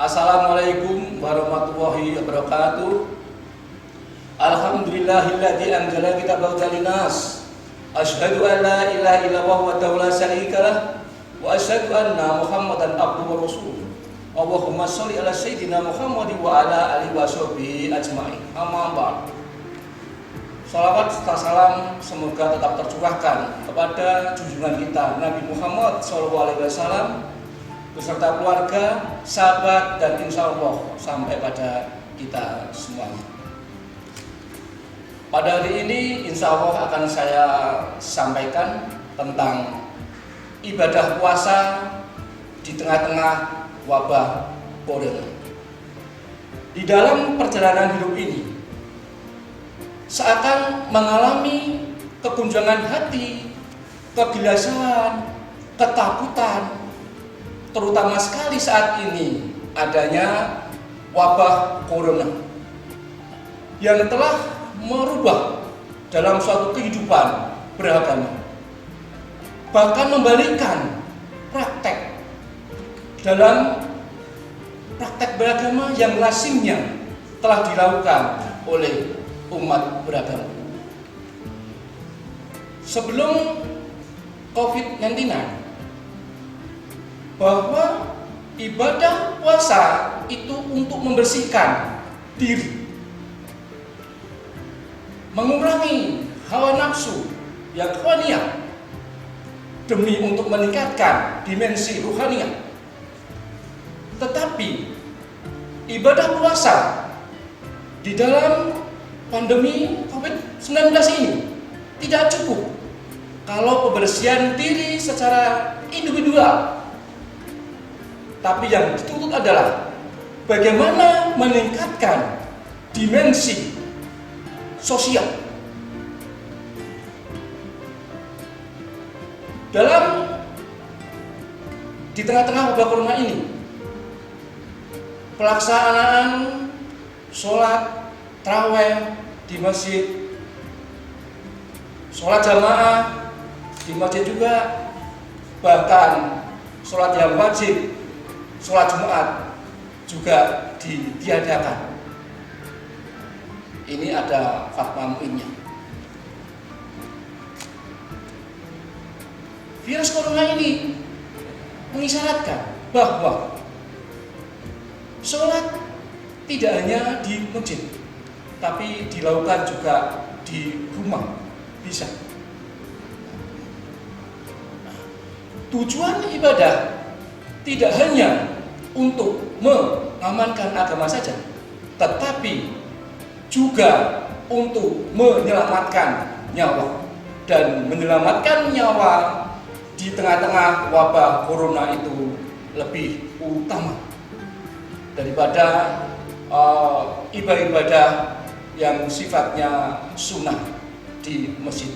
Assalamualaikum warahmatullahi wabarakatuh. Alhamdulillahilladzi anzala kitabahu linnas. Asyhadu an la ilaha illallah wahdahu la syarikalah wa asyhadu anna Muhammadan abduhu wa rasuluh. Allahumma sholli ala sayyidina Muhammadin wa ala alihi washabihi ajmain. Amma ba'd. Salawat serta salam semoga tetap tercurahkan kepada junjungan kita Nabi Muhammad SAW beserta keluarga, sahabat, dan insya Allah sampai pada kita semuanya. Pada hari ini insya Allah akan saya sampaikan tentang ibadah puasa di tengah-tengah wabah corona. Di dalam perjalanan hidup ini seakan mengalami keguncangan hati, kegelisahan, ketakutan, terutama sekali saat ini adanya wabah corona yang telah merubah dalam suatu kehidupan beragama, bahkan membalikkan praktek dalam praktek beragama yang lazimnya telah dilakukan oleh umat beragama. Sebelum COVID-19, bahwa ibadah puasa itu untuk membersihkan diri, mengurangi hawa nafsu yang rohaniah demi untuk meningkatkan dimensi rohaniah. Tetapi ibadah puasa di dalam pandemi COVID-19 ini tidak cukup kalau pembersihan diri secara individual, tapi yang dituntut adalah bagaimana meningkatkan dimensi sosial. Di tengah-tengah wabah corona ini, pelaksanaan sholat tarawih di masjid, sholat jamaah di masjid juga, bahkan sholat yang wajib, sholat Jumat juga ditiadakan. Ini ada fatwa MUI-nya. Virus corona ini mengisyaratkan bahwa sholat tidak hanya di masjid, tapi dilakukan juga di rumah bisa. Tujuan ibadah tidak hanya untuk mengamankan agama saja, tetapi juga untuk menyelamatkan nyawa. Dan menyelamatkan nyawa di tengah-tengah wabah corona itu lebih utama daripada ibadah yang sifatnya sunnah di masjid.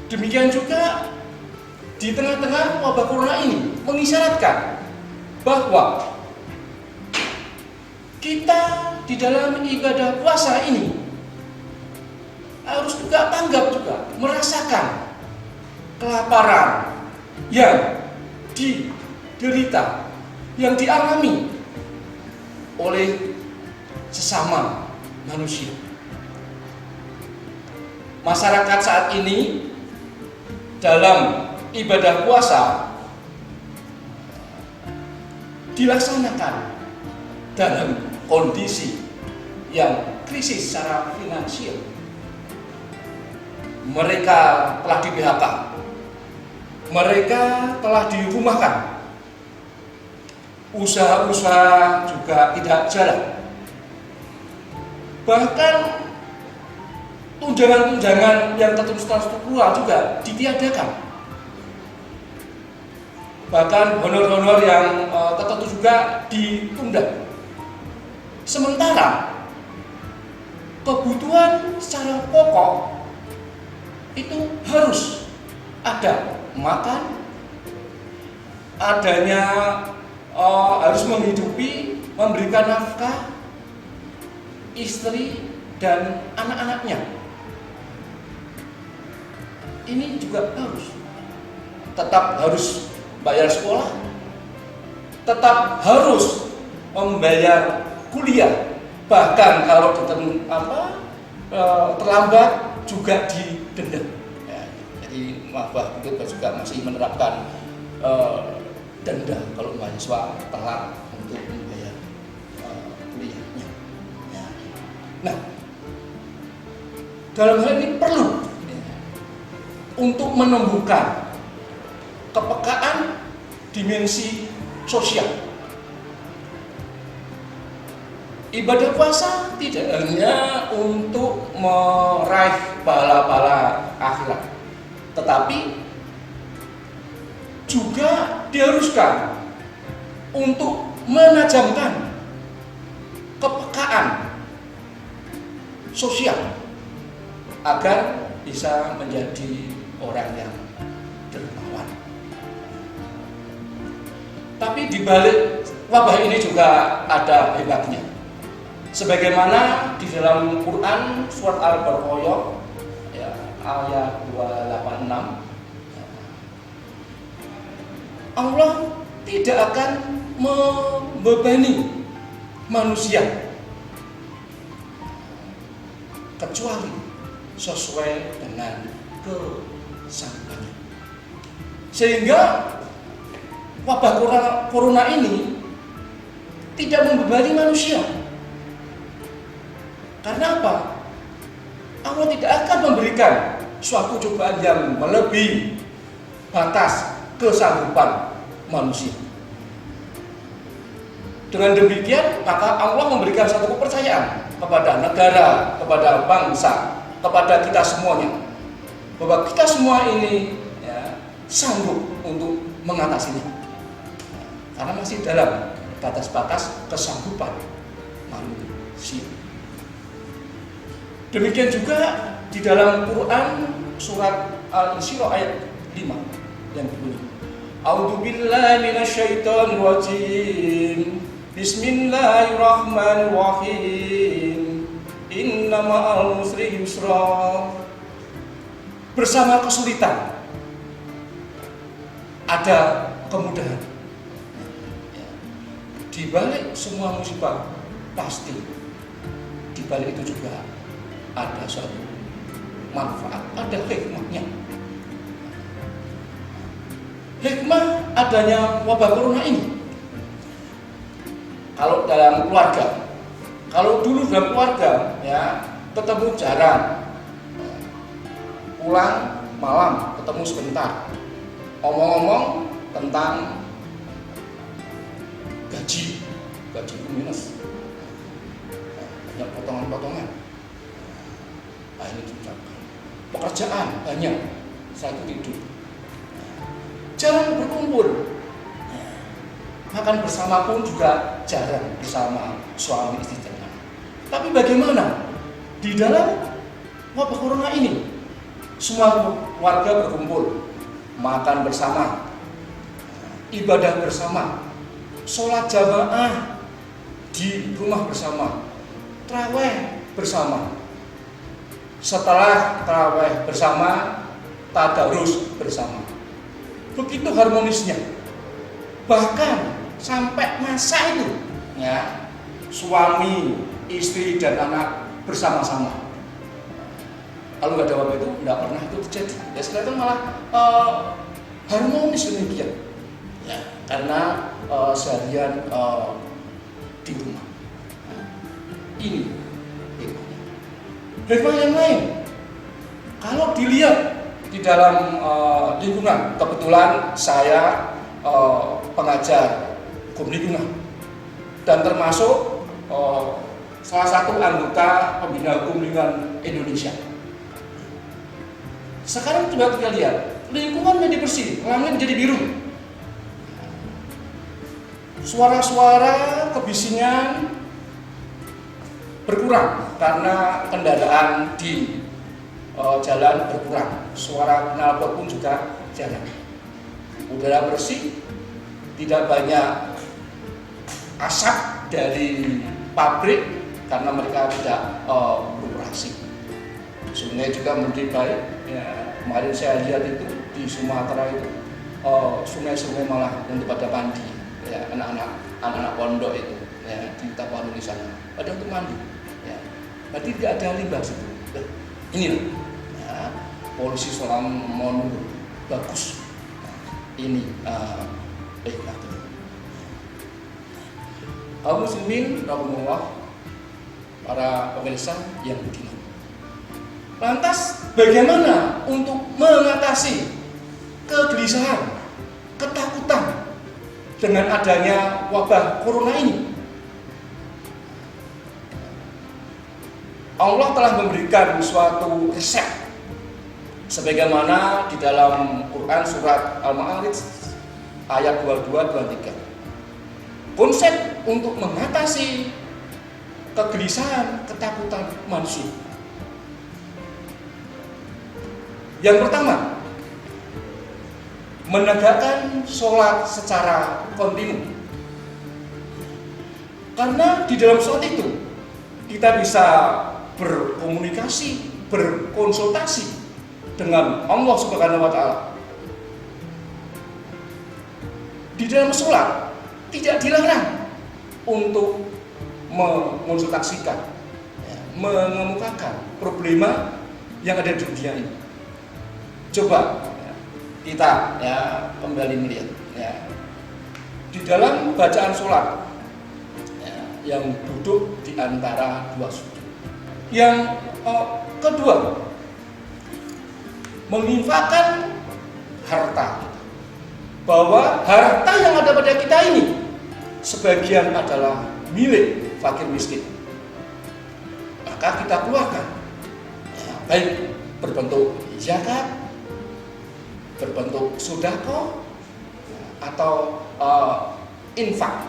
Demikian juga di tengah-tengah wabah corona ini mengisyaratkan bahwa kita di dalam ibadah puasa ini harus juga tanggap juga merasakan kelaparan yang diderita, yang dialami oleh sesama manusia. Masyarakat saat ini dalam ibadah puasa dilaksanakan dalam kondisi yang krisis secara finansial. Mereka telah di PHK, mereka telah dirumahkan, usaha-usaha juga tidak jalan, bahkan tunjangan-tunjangan yang terstruktural juga ditiadakan, bahkan honor-honor yang tertentu juga ditunda. Sementara kebutuhan secara pokok itu harus ada makan, adanya harus menghidupi, memberikan nafkah istri dan anak-anaknya. Ini juga tetap harus bayar sekolah, tetap harus membayar kuliah, bahkan kalau terlambat juga didenda. Ya, jadi Mabah kita juga masih menerapkan denda kalau mahasiswa telat untuk membayar kuliahnya. Ya. Nah, dalam hal ini perlu untuk menumbuhkan kepekaan dimensi sosial. Ibadah puasa tidak hanya untuk meraih pahala-pahala akhirat, tetapi juga diharuskan untuk menajamkan kepekaan sosial agar bisa menjadi orang yang dermawan. Tapi di balik wabah ini juga ada hebatnya. Sebagaimana di dalam Quran surat Al-Baqarah ya, ayat 286, Allah tidak akan membebani manusia kecuali sesuai dengan kesanggupannya. Sehingga wabah corona ini tidak membebani manusia. Karena apa? Allah tidak akan memberikan suatu cobaan yang melebihi batas kesanggupan manusia. Dengan demikian, maka Allah memberikan satu kepercayaan kepada negara, kepada bangsa, kepada kita semuanya, bahwa kita semua ini ya, sanggup untuk mengatasinya, karena masih dalam batas-batas kesanggupan manusia. Demikian juga di dalam Quran surat Al-Insyirah ayat 5 yang berbunyi, A'udzubillahi minasyaitonir rajim. Bismillahirrahmanirrahim. Inna ma'al usri yusra. Bersama kesulitan ada kemudahan. Di balik semua musibah pasti di balik itu juga ada suatu manfaat, ada hikmahnya. Hikmah adanya wabah corona ini. Kalau dalam keluarga, kalau dulu dalam keluarga ya ketemu jarang, pulang malam ketemu sebentar, omong-omong tentang gaji minus, banyak potongan-potongan. Nah, ini diucapkan. Pekerjaan banyak, saya itu tidur. Jarang berkumpul. Makan bersama pun juga jarang bersama suami istri dan anak. Tapi bagaimana di dalam wabah corona ini? Semua warga berkumpul, makan bersama, ibadah bersama, sholat jamaah di rumah bersama, tarawih bersama. Setelah tarawih bersama, tadarus bersama. Begitu harmonisnya. Bahkan sampai masa itu ya, suami, istri dan anak bersama-sama. Kalau nggak ada wabah itu nggak pernah itu terjadi. Ya sekarang malah harmonis demikian. Ya, karena seharian di rumah. Ini hikmah yang lain. Kalau dilihat di dalam lingkungan, kebetulan saya pengajar hukum lingkungan dan termasuk salah satu anggota pembina hukum lingkungan Indonesia. Sekarang coba kita lihat, lingkungan menjadi bersih, langit menjadi biru. Suara-suara kebisingan berkurang karena kendaraan di jalan berkurang. Suara knalpot pun juga jarang. Udara bersih, tidak banyak asap dari pabrik karena mereka tidak beroperasi. Sungai juga menjadi baik. Ya, kemarin saya lihat itu di Sumatera itu sungai-sungai malah yang pada mandi. ya, anak-anak pondok itu ya, di Tapanuli sana ada untuk mandi ya. Berarti tidak ada limbah situ. Ini loh ya, polusi Soram Monur bagus. Ini kaum muslimin rahimahullah, para pemirsa yang budiman. Lantas bagaimana untuk mengatasi kegelisahan, ketakutan dengan adanya wabah corona ini? Allah telah memberikan suatu resep sebagaimana di dalam Quran surat Al-Ma'arij ayat 22-23. Konsep untuk mengatasi kegelisahan, ketakutan manusia. Yang pertama, menegakkan sholat secara kontinu. Karena di dalam sholat itu kita bisa berkomunikasi, berkonsultasi dengan Allah Subhanahu wa Ta'ala. Di dalam sholat tidak dilarang untuk mengonsultasikan, mengemukakan problema yang ada di dunia ini. Coba kita kembali melihat di dalam bacaan sholat yang duduk di antara dua sujud. Yang kedua, menginfakkan harta. Bahwa harta yang ada pada kita ini sebagian adalah milik fakir miskin, maka kita keluarkan baik berbentuk zakat, berbentuk sedekah atau infak.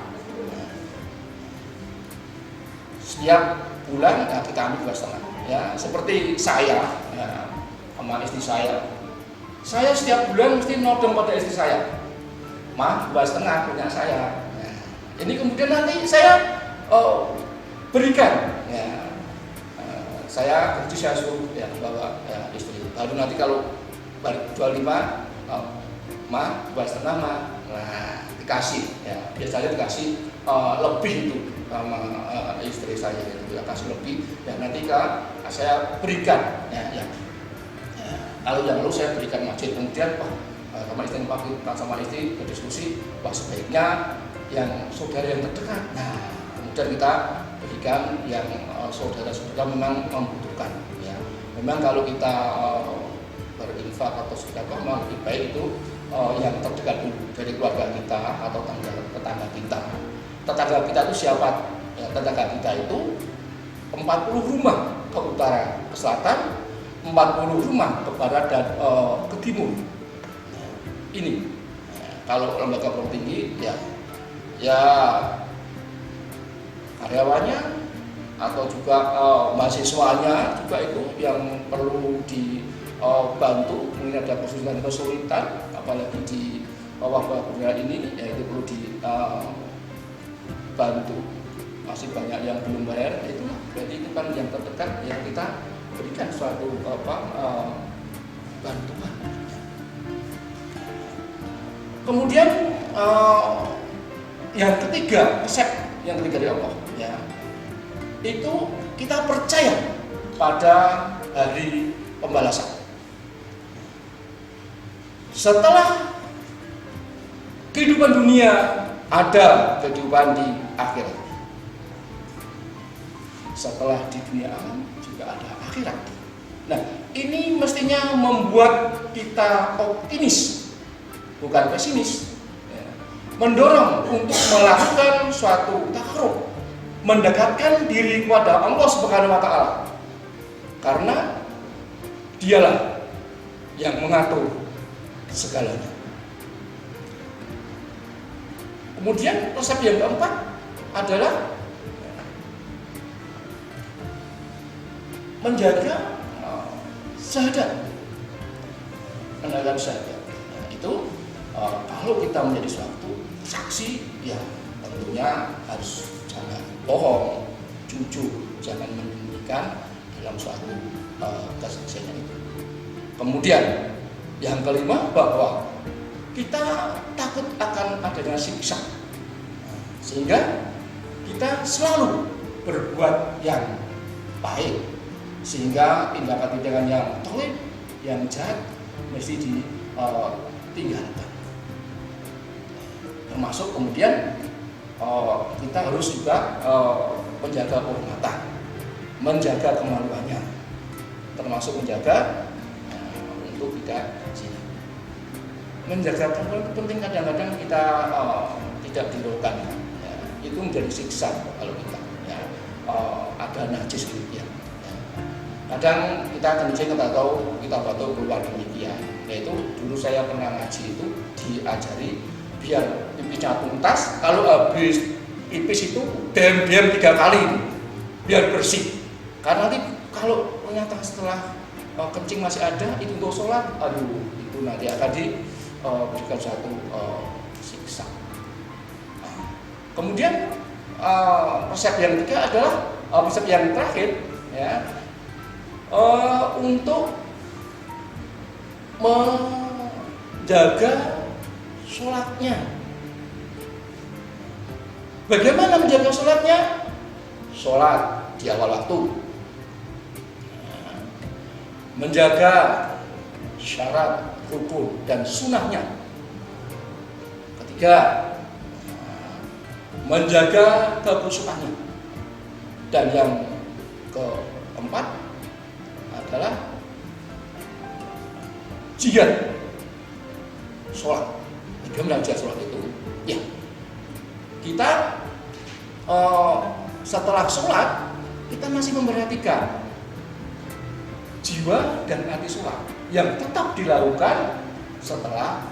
Setiap bulan kita ambil 2,5 ya, seperti saya sama istri saya setiap bulan mesti nodong pada istri saya, 2,5 punya saya. Ini kemudian nanti saya berikan saya kerja, saya suruh bawa istri, baru nanti kalau balik 25 2,5 dikasih biasanya dikasih lebih itu sama istri saya itu kasih lebih nanti saya berikan kalau yang lalu saya berikan masjid. Kemudian sama istri berdiskusi, sebaiknya yang saudara yang terdekat. Kemudian kita berikan yang saudara-saudara memang membutuhkan. Memang kalau kita berinfak atau sedekah memang lebih baik itu yang terdekat dulu dari keluarga kita atau tetangga kita. Tetangga kita itu siapa? Tetangga kita itu 40 rumah ke utara, ke selatan, 40 rumah ke barat dan ke timur. Ini kalau lembaga pertinggi ya karyawannya atau juga mahasiswanya juga itu yang perlu dibantu, mungkin ada kesulitan apalagi di wabah corona ini itu perlu dibantu. Masih banyak yang belum bayar, itulah berarti itu kan yang terdekat yang kita berikan suatu bantuan. Kemudian yang ketiga, resep yang ketiga dari Allah itu kita percaya pada hari pembalasan. Setelah kehidupan dunia ada kehidupan di akhirat. Setelah di dunia alam juga ada akhirat. Nah, ini mestinya membuat kita optimis, bukan pesimis. Mendorong untuk melakukan suatu takarrub, mendekatkan diri kepada Allah Subhanahu wa Ta'ala. Karena Dialah yang mengatur segalanya. Kemudian resep yang keempat adalah menjaga syahadat, menjaga syahadat. Itu kalau kita menjadi suatu saksi, ya tentunya harus jangan bohong, jujur, jangan menyembunyikan dalam suatu kesaksiannya itu. Kemudian yang kelima, bahwa kita takut akan adanya siksa Sehingga kita selalu berbuat yang baik, sehingga tindakan-tindakan yang tolim, yang jahat mesti ditinggalkan. Termasuk kemudian kita harus juga menjaga kehormatan, menjaga kemaluannya, termasuk menjaga untuk tidak zina. Menjaga kemaluan itu penting, kadang-kadang kita tidak dilakukan, ya. Itu menjadi siksa kalau kita ada najis demikian. Kadang kita kencing atau kita batuk keluar demikian. Yaitu dulu saya pernah ngaji itu diajari biar pipisnya tuntas, kalau habis pipis itu diam-diam 3 kali itu, biar bersih. Karena nanti kalau ternyata setelah kencing masih ada itu untuk sholat, aduh itu nanti akan diberikan satu siksa. Kemudian resep yang ketiga adalah resep yang terakhir, ya, untuk menjaga sholatnya. Bagaimana menjaga sholatnya? Sholat di awal waktu, menjaga syarat, rukun dan sunnahnya. Ketiga, menjaga kekhusyukannya. Dan yang keempat adalah jihad sholat. Bagaimana jihad sholat itu? Ya, kita setelah sholat kita masih memperhatikan jiwa dan hati sholat yang tetap dilakukan setelah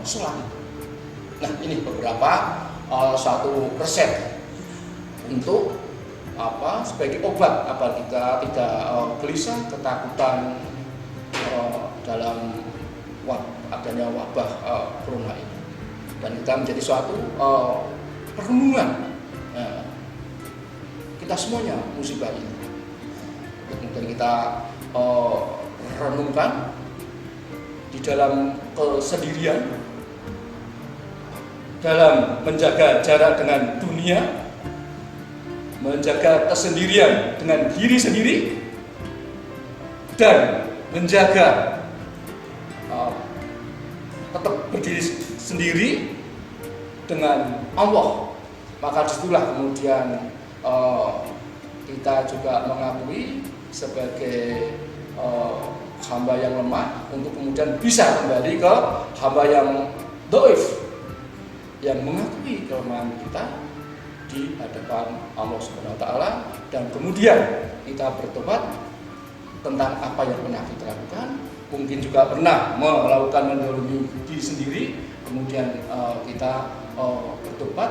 sholat itu. Nah, ini beberapa satu resep untuk sebagai obat agar kita tidak gelisah, ketakutan dalam adanya wabah corona ini, dan kita menjadi suatu perenungan kita semuanya musibah ini. Kemudian kita renungkan di dalam kesendirian, dalam menjaga jarak dengan dunia, menjaga kesendirian dengan diri sendiri, dan menjaga tetap berdiri sendiri dengan Allah. Maka disitulah kemudian kita juga mengakui sebagai hamba yang lemah, untuk kemudian bisa kembali ke hamba yang dhaif, yang mengakui kelemahan kita di hadapan Allah Subhanahu wa taala, dan kemudian kita bertobat tentang apa yang pernah kita lakukan. Mungkin juga pernah melakukan menzalimi diri sendiri, kemudian kita bertobat,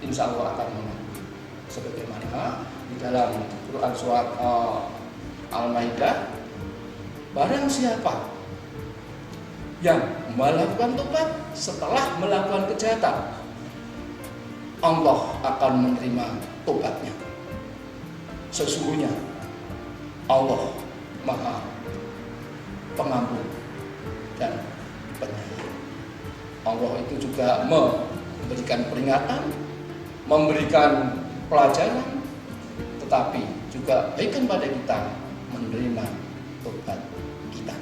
insya Allah akan mengampuni. Sebagaimana di dalam Quran surat Al-Maidah, barang siapa yang melakukan tobat setelah melakukan kejahatan, Allah akan menerima tobatnya. Sesungguhnya Allah Maha Pengampun dan Penyayang. Allah itu juga memberikan peringatan, memberikan pelajaran, tetapi juga baikkan pada kita menerima tobat kita.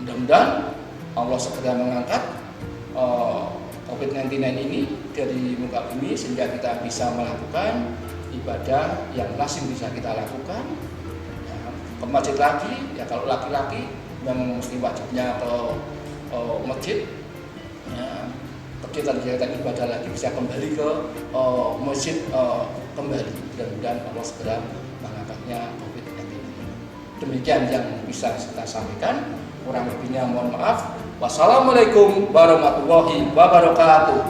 Mudah-mudahan Allah segera mengangkat COVID-19 ini dari muka bumi, sehingga kita bisa melakukan ibadah yang lazim bisa kita lakukan. Ke masjid lagi, ya kalau laki-laki yang mesti wajibnya ke masjid, ya, kegiatan-kegiatan ibadah lagi bisa kembali ke masjid kembali. Mudah-mudahan Allah segera mengangkatnya COVID-19 ini. Demikian yang bisa kita sampaikan. Kurang lebihnya mohon maaf. Wassalamualaikum warahmatullahi wabarakatuh.